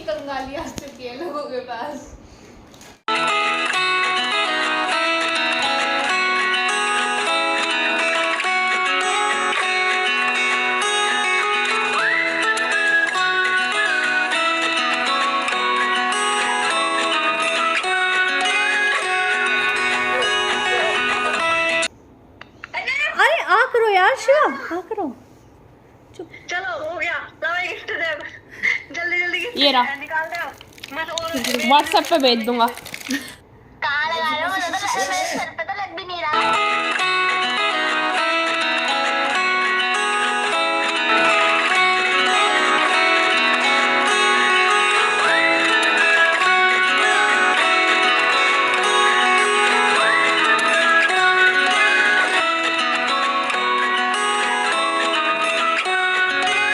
कंगाली आ चुकी है लोगों के पास। अरे आ करो यार शिवा, आ करो। चुप। चलो हो गया, गिफ्ट दे जल्दी जल्दी ये रहा, निकाल दो। मैं तो व्हाट्सएप पे भेज दूंगा। कहाँ लगा रहे हो? मेरे सर पे तो लग भी नहीं रहा।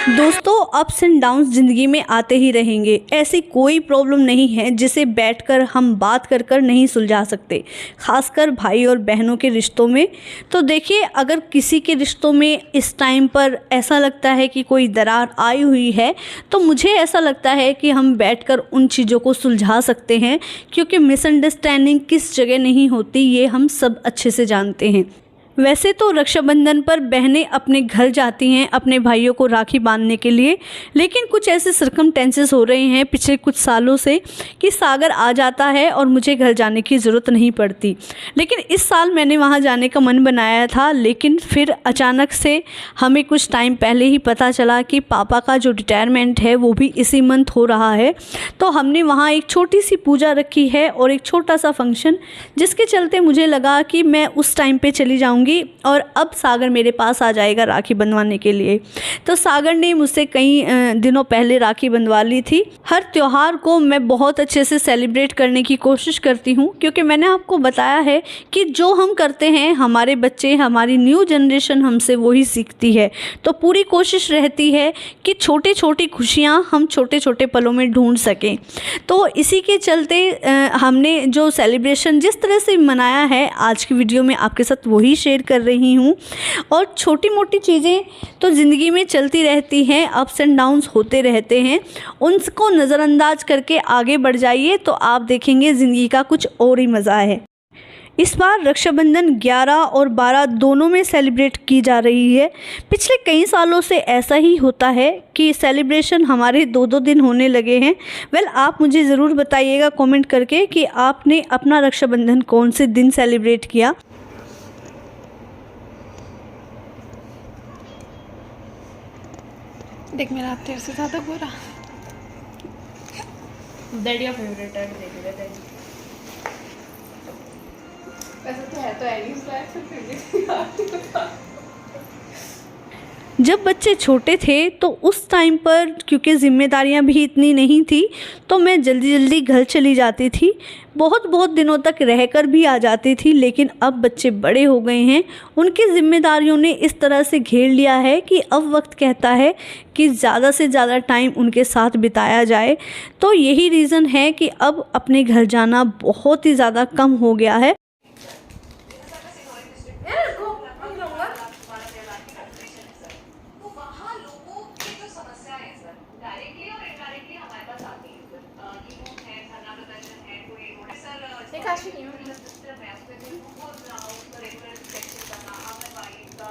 दोस्तों, अप्स एंड डाउन्स ज़िंदगी में आते ही रहेंगे। ऐसी कोई प्रॉब्लम नहीं है जिसे बैठकर हम बात कर कर नहीं सुलझा सकते, खासकर भाई और बहनों के रिश्तों में। तो देखिए, अगर किसी के रिश्तों में इस टाइम पर ऐसा लगता है कि कोई दरार आई हुई है, तो मुझे ऐसा लगता है कि हम बैठकर उन चीज़ों को सुलझा सकते हैं, क्योंकि मिसअंडरस्टैंडिंग किस जगह नहीं होती ये हम सब अच्छे से जानते हैं। वैसे तो रक्षाबंधन पर बहनें अपने घर जाती हैं अपने भाइयों को राखी बांधने के लिए, लेकिन कुछ ऐसे सर्कमटेंसेस हो रहे हैं पिछले कुछ सालों से कि सागर आ जाता है और मुझे घर जाने की ज़रूरत नहीं पड़ती। लेकिन इस साल मैंने वहां जाने का मन बनाया था, लेकिन फिर अचानक से हमें कुछ टाइम पहले ही पता चला कि पापा का जो रिटायरमेंट है वो भी इसी मंथ हो रहा है। तो हमने वहाँ एक छोटी सी पूजा रखी है और एक छोटा सा फंक्शन, जिसके चलते मुझे लगा कि मैं उस टाइम पे चली जाऊँगी और अब सागर मेरे पास आ जाएगा राखी बंधवाने के लिए। तो सागर ने मुझसे कई दिनों पहले राखी बंधवा ली थी। हर त्यौहार को मैं बहुत अच्छे से सेलिब्रेट करने की कोशिश करती हूँ, क्योंकि मैंने आपको बताया है कि जो हम करते हैं हमारे बच्चे, हमारी न्यू जनरेशन हमसे वही सीखती है। तो पूरी कोशिश रहती है कि छोटी छोटी खुशियाँ हम छोटे छोटे पलों में ढूंढ सकें। तो इसी के चलते हमने जो सेलिब्रेशन जिस तरह से मनाया है, आज की वीडियो में आपके साथ वही शेयर कर रही हूँ। और छोटी मोटी चीज़ें तो ज़िंदगी में चलती रहती हैं, अप्स एंड डाउन्स होते रहते हैं, उनको नज़रअंदाज करके आगे बढ़ जाइए तो आप देखेंगे ज़िंदगी का कुछ और ही मज़ा है। इस बार रक्षाबंधन 11 और 12 दोनों में सेलिब्रेट की जा रही है। पिछले कई सालों से ऐसा ही होता है कि सेलिब्रेशन हमारे 2-2 दिन होने लगे हैं। वेल, आप मुझे ज़रूर बताइएगा कमेंट करके कि आपने अपना रक्षाबंधन कौन से दिन सेलिब्रेट किया। देख मेरा तेरे से ज़्यादा गोरा। डैडी फेवरेट है, देख ले डैडी। वैसे तो है नहीं उसका एक्सेप्ट। जब बच्चे छोटे थे तो उस टाइम पर क्योंकि ज़िम्मेदारियां भी इतनी नहीं थी, तो मैं जल्दी जल्दी घर चली जाती थी, बहुत बहुत दिनों तक रहकर भी आ जाती थी। लेकिन अब बच्चे बड़े हो गए हैं, उनकी ज़िम्मेदारियों ने इस तरह से घेर लिया है कि अब वक्त कहता है कि ज़्यादा से ज़्यादा टाइम उनके साथ बिताया जाए। तो यही रीज़न है कि अब अपने घर जाना बहुत ही ज़्यादा कम हो गया है।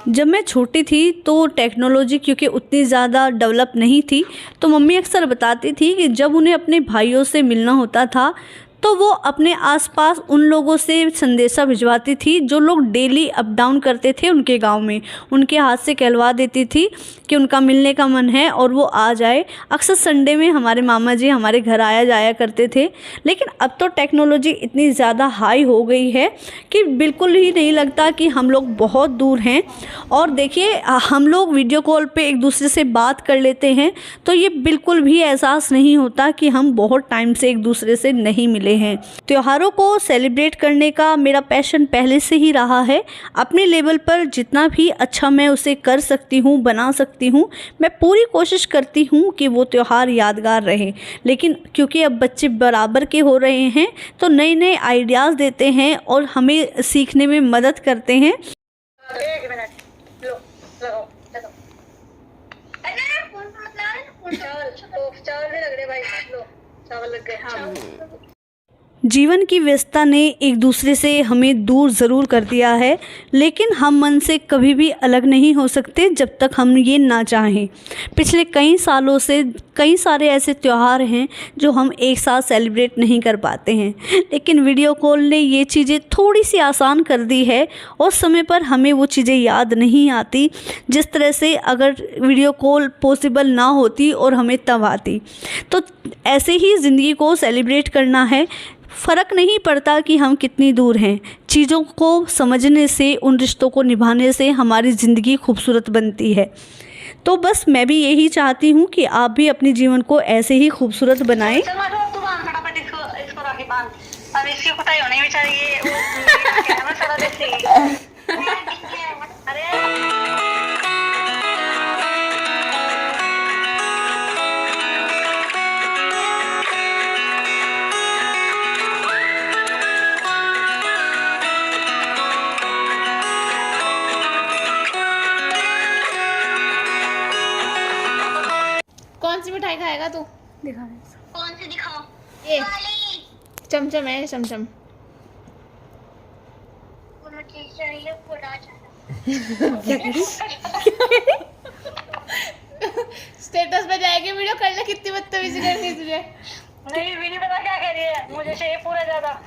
जब मैं छोटी थी तो टेक्नोलॉजी क्योंकि उतनी ज़्यादा डेवलप नहीं थी, तो मम्मी अक्सर बताती थी कि जब उन्हें अपने भाइयों से मिलना होता था तो वो अपने आसपास उन लोगों से संदेशा भिजवाती थी जो लोग डेली अप डाउन करते थे उनके गांव में। उनके हाथ से कहलवा देती थी कि उनका मिलने का मन है और वो आ जाए। अक्सर संडे में हमारे मामा जी हमारे घर आया जाया करते थे। लेकिन अब तो टेक्नोलॉजी इतनी ज़्यादा हाई हो गई है कि बिल्कुल ही नहीं लगता कि हम लोग बहुत दूर हैं। और देखिए, हम लोग वीडियो कॉल पे एक दूसरे से बात कर लेते हैं तो ये बिल्कुल भी एहसास नहीं होता कि हम बहुत टाइम से एक दूसरे से नहीं मिले हैं। त्योहारों को सेलिब्रेट करने का मेरा पैशन पहले से ही रहा है। अपने लेवल पर जितना भी अच्छा मैं उसे कर सकती हूँ, बना सकती हूँ, मैं पूरी कोशिश करती हूँ कि वो त्यौहार यादगार रहे। लेकिन क्योंकि अब बच्चे बराबर के हो रहे हैं तो नए नए आइडियाज़ देते हैं और हमें सीखने में मदद करते हैं। एक मिनट, लो लगाओ चलो। अरे फोन मत लगा, फोन चावल भी लग रहे भाई, लो जीवन की व्यस्तता ने एक दूसरे से हमें दूर ज़रूर कर दिया है, लेकिन हम मन से कभी भी अलग नहीं हो सकते जब तक हम ये ना चाहें। पिछले कई सालों से कई सारे ऐसे त्यौहार हैं जो हम एक साथ सेलिब्रेट नहीं कर पाते हैं, लेकिन वीडियो कॉल ने ये चीज़ें थोड़ी सी आसान कर दी है और समय पर हमें वो चीज़ें याद नहीं आती जिस तरह से अगर वीडियो कॉल पॉसिबल ना होती और हमें तब आती। तो ऐसे ही ज़िंदगी को सेलिब्रेट करना है। फ़र्क नहीं पड़ता कि हम कितनी दूर हैं, चीज़ों को समझने से, उन रिश्तों को निभाने से हमारी ज़िंदगी खूबसूरत बनती है। तो बस मैं भी यही चाहती हूँ कि आप भी अपने जीवन को ऐसे ही खूबसूरत बनाएं। चल माधव, अब तू बांध फटाफट इसको राखी बांध। अब इसकी कुटाई होनी भी चाहिए। वो क्या है ना सारा देसी। अरे कौन सी मिठाई खाएगा तू? दिखा कौन सी दिखाओ? ये वाली। चमचम है, चमचम। मुझे चाहिए पूरा स्टेटस पे जाएगी वीडियो कर ले, कितनी बदतमीजी करनी है तुझे। नहीं, भी नहीं पता क्या कह रही है। मुझे चाहिए पूरा ज्यादा।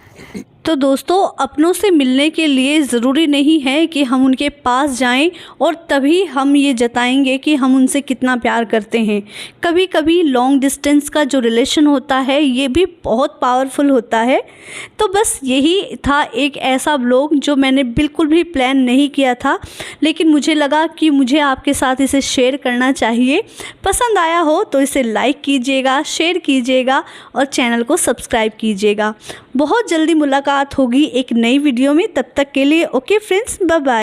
तो दोस्तों, अपनों से मिलने के लिए ज़रूरी नहीं है कि हम उनके पास जाएं और तभी हम ये जताएंगे कि हम उनसे कितना प्यार करते हैं। कभी कभी लॉन्ग डिस्टेंस का जो रिलेशन होता है ये भी बहुत पावरफुल होता है। तो बस यही था एक ऐसा ब्लॉग जो मैंने बिल्कुल भी प्लान नहीं किया था, लेकिन मुझे लगा कि मुझे आपके साथ इसे शेयर करना चाहिए। पसंद आया हो तो इसे लाइक कीजिएगा, शेयर कीजिएगा और चैनल को सब्सक्राइब कीजिएगा। बहुत जल्दी मुलाकात होगी एक नई वीडियो में। तब तक के लिए ओके फ्रेंड्स, बाय बाय।